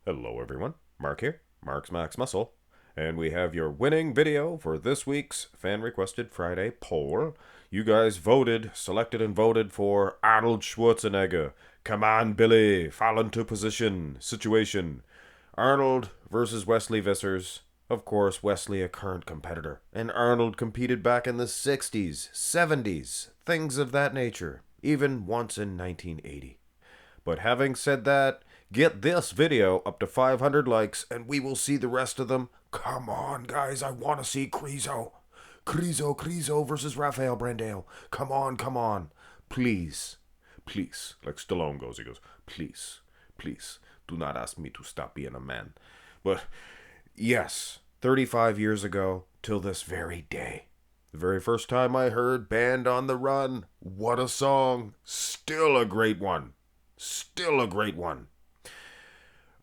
Hello everyone, Mark here, Mark's Max Muscle, and we have your winning video for this week's fan-requested Friday poll. You guys selected and voted for Arnold Schwarzenegger. Come on, Billy, fall into position. Situation. Arnold versus Wesley Vissers. Of course, Wesley a current competitor, and Arnold competed back in the 60s, 70s, things of that nature, even once in 1980. But having said that, get this video up to 500 likes and we will see the rest of them. Come on, guys, I want to see Krizo. Krizo versus Rafael Brandao. Come on, come on. Please, please, like Stallone goes, he goes, please, please, do not ask me to stop being a man. But yes, 35 years ago till this very day. The very first time I heard Band on the Run. What a song. Still a great one. Still a great one.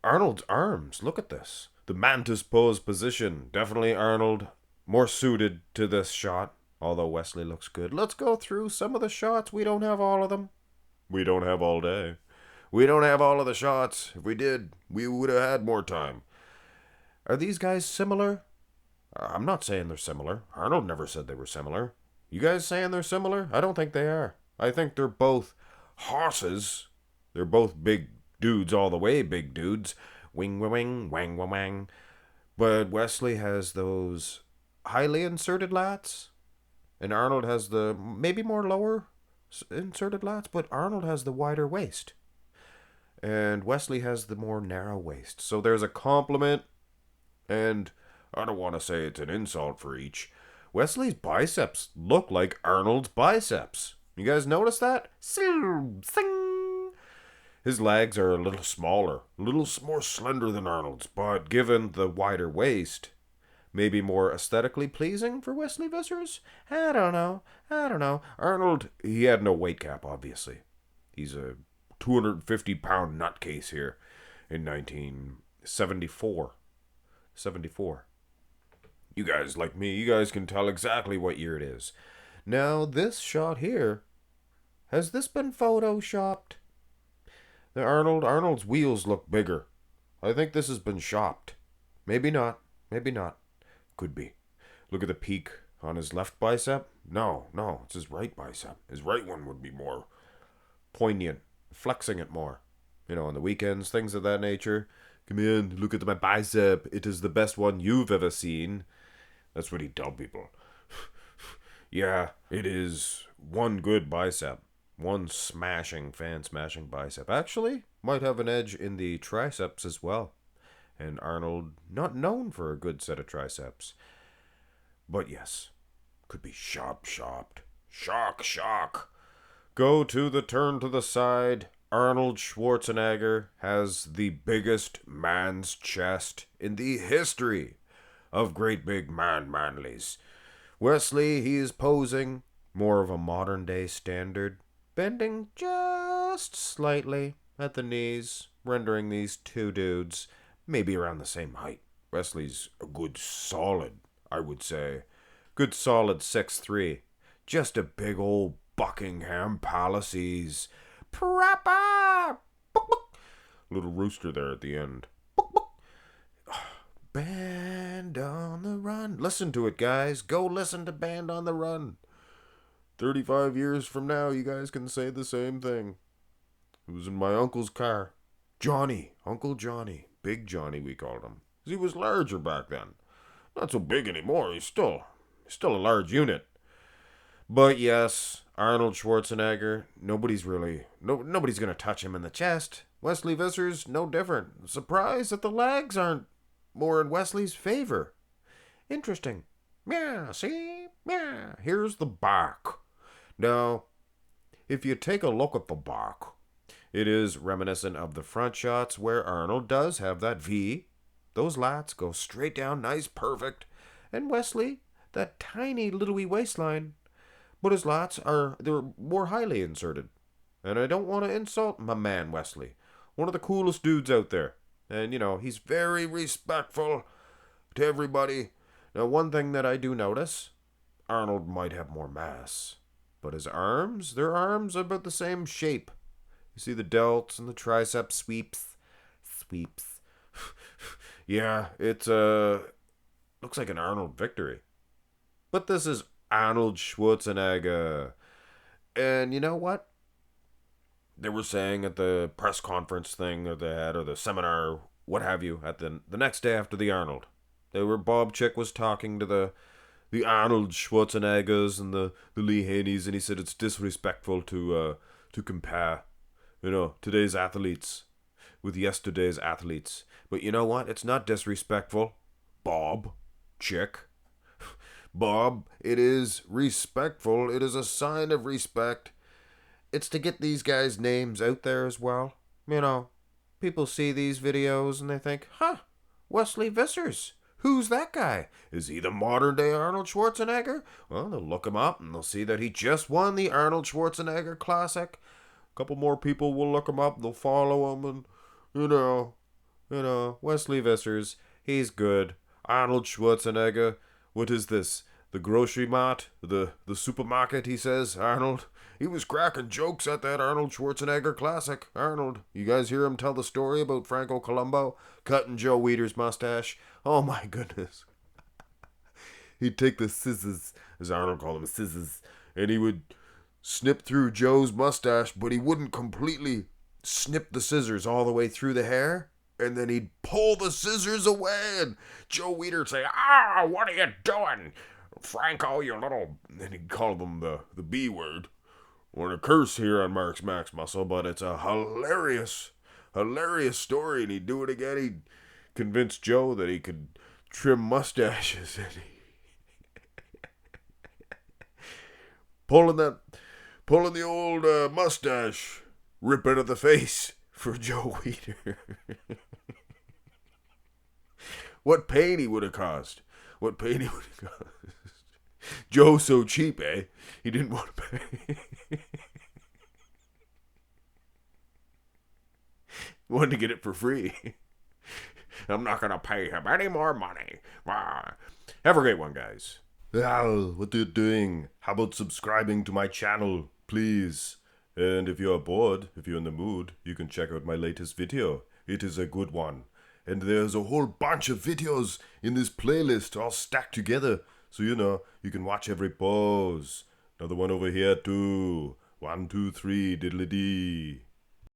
Arnold's arms, look at this. The Mantis pose position. Definitely Arnold more suited to this shot, although Wesley looks good. Let's go through some of the shots. We don't have all of them. We don't have all day. We don't have all of the shots. If we did, we would have had more time. Are these guys similar? I'm not saying they're similar. Arnold never said they were similar. You guys saying they're similar? I don't think they are. I think they're both horses. They're both big dudes, all the way big dudes. Wing, wing, wang, wang, wang. But Wesley has those highly inserted lats, and Arnold has the maybe more lower inserted lats, but Arnold has the wider waist, and Wesley has the more narrow waist. So there's a compliment, and I don't want to say it's an insult for each. Wesley's biceps look like Arnold's biceps. You guys notice that? Sing, sing. His legs are a little smaller, a little more slender than Arnold's, but given the wider waist, maybe more aesthetically pleasing for Wesley Vissers? I don't know. Arnold, he had no weight cap, obviously. He's a 250-pound nutcase here in 1974. 74. You guys, like me, you guys can tell exactly what year it is. Now, this shot here, has this been photoshopped? Arnold's wheels look bigger. I think this has been shopped. Maybe not. Maybe not. Could be. Look at the peak on his left bicep. No, it's his right bicep. His right one would be more poignant, flexing it more. You know, on the weekends, things of that nature. Come in, look at my bicep. It is the best one you've ever seen. That's what he tell people. Yeah, it is one good bicep. One fan smashing bicep. Actually, might have an edge in the triceps as well. And Arnold, not known for a good set of triceps. But yes, could be shopped. Shock. Go to the turn to the side. Arnold Schwarzenegger has the biggest man's chest in the history of great big manlies. Wesley, he is posing more of a modern day standard, bending just slightly at the knees, rendering these two dudes maybe around the same height. Wesley's a good solid, I would say. Good solid 6'3". Just a big old Buckingham Palaces. Proper! Little rooster there at the end. Band on the Run. Listen to it, guys. Go listen to Band on the Run. 35 years from now, you guys can say the same thing. It was in my uncle's car. Johnny. Uncle Johnny. Big Johnny, we called him. He was larger back then. Not so big anymore. He's still a large unit. But yes, Arnold Schwarzenegger, nobody's going to touch him in the chest. Wesley Vissers, no different. Surprised that the legs aren't more in Wesley's favor. Interesting. Yeah, see? Yeah, here's the back. Now, if you take a look at the back, it is reminiscent of the front shots where Arnold does have that V. Those lats go straight down, nice, perfect. And Wesley, that tiny little wee waistline. But his lats they're more highly inserted. And I don't want to insult my man Wesley. One of the coolest dudes out there. And, he's very respectful to everybody. Now, one thing that I do notice, Arnold might have more mass. But his arms, their arms are about the same shape. You see the delts and the tricep sweeps. Yeah, it's looks like an Arnold victory. But this is Arnold Schwarzenegger. And you know what? They were saying at the press conference thing that they had, or the seminar, what have you, at the next day after the Arnold. They were Bob Chick was talking to the Arnold Schwarzeneggers and the Lee Haneys, and he said it's disrespectful to compare, today's athletes with yesterday's athletes. But you know what? It's not disrespectful. Bob Chick. Bob, it is respectful. It is a sign of respect. It's to get these guys' names out there as well. People see these videos and they think, huh, Wesley Vissers. Who's that guy? Is he the modern day Arnold Schwarzenegger? Well, they'll look him up and they'll see that he just won the Arnold Schwarzenegger Classic. A couple more people will look him up and they'll follow him, and Wesley Vissers, he's good. Arnold Schwarzenegger, what is this? The grocery mart? The supermarket, he says, Arnold. He was cracking jokes at that Arnold Schwarzenegger Classic. Arnold, you guys hear him tell the story about Franco Columbo cutting Joe Weider's mustache? Oh my goodness. He'd take the scissors, as Arnold called them, scissors, and he would snip through Joe's mustache, but he wouldn't completely snip the scissors all the way through the hair. And then he'd pull the scissors away, and Joe Weider'd say, what are you doing? Franco, you little... And he'd call them the B word. We're a curse here on Mark's Max Muscle, but it's a hilarious story, and he'd do it again. He'd convince Joe that he could trim mustaches, and pulling the old mustache rip out of the face for Joe Weider. What pain he would have caused. Joe's so cheap, eh? He didn't want to pay. Wanted to get it for free. I'm not going to pay him any more money. Have a great one, guys. What are you doing? How about subscribing to my channel, please? And if you're bored, if you're in the mood, you can check out my latest video. It is a good one. And there's a whole bunch of videos in this playlist all stacked together. So, you can watch every pose. Another one over here, too. 1, 2, 3, diddly-dee.